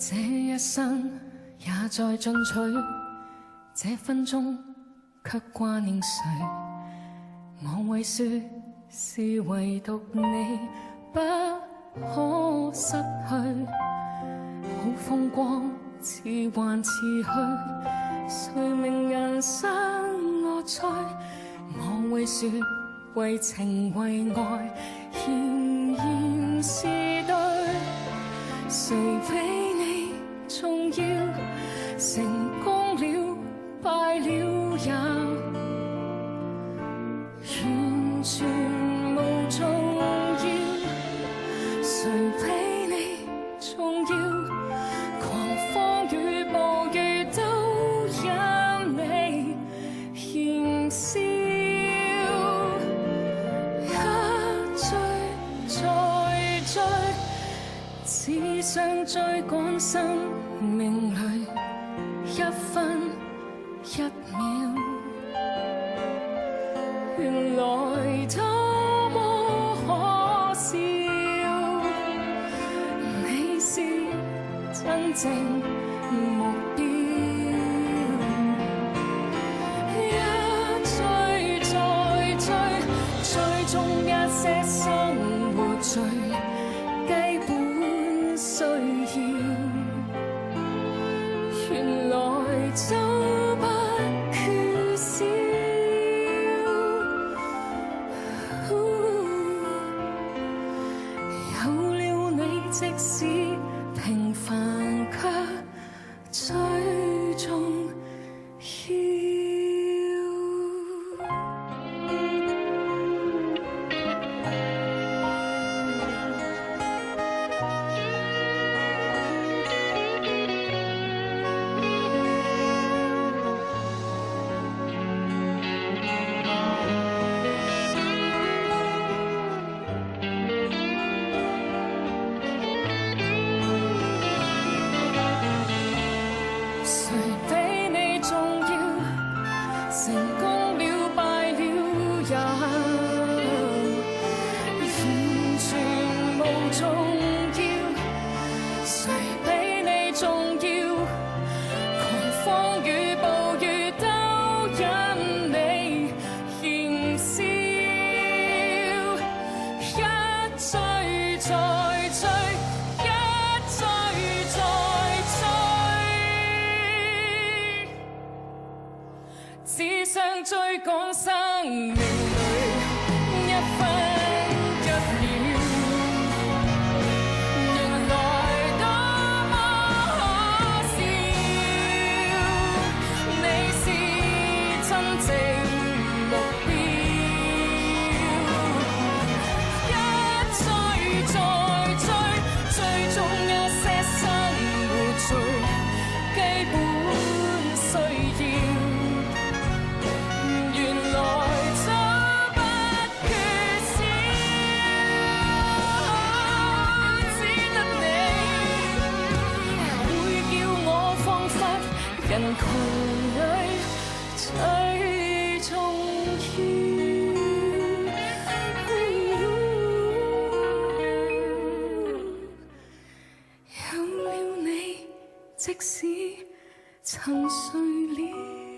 這一生也在進取，這分鐘卻掛念誰？我會說是唯獨你不可失去。好風光似幻似虛，誰明人生惡趣？我會說為情為愛，仍然是對。誰比你重要？成功了，敗了也完全無重要。誰比你重要？狂風與暴雨都因你燃燒。一追再追，只想追趕生命裏一分一秒。原來多麼可笑，你是真正目標。一追再追，追蹤一些生活最基本需要。原來就不缺少。有了你，即使平凡卻最重要。誰比你重要？成功了，敗了也完全無重要。誰比你重要？狂風與暴雨都因你燃燒。一追再追，一追再追，只想追趕生命裏一分一秒。原來多麼可笑，你是真正目標。一追再追，追蹤一些生活最基本需要。原來就不缺少，只得你會叫我彷彿人群裏最重要。有了你，即使沉睡了。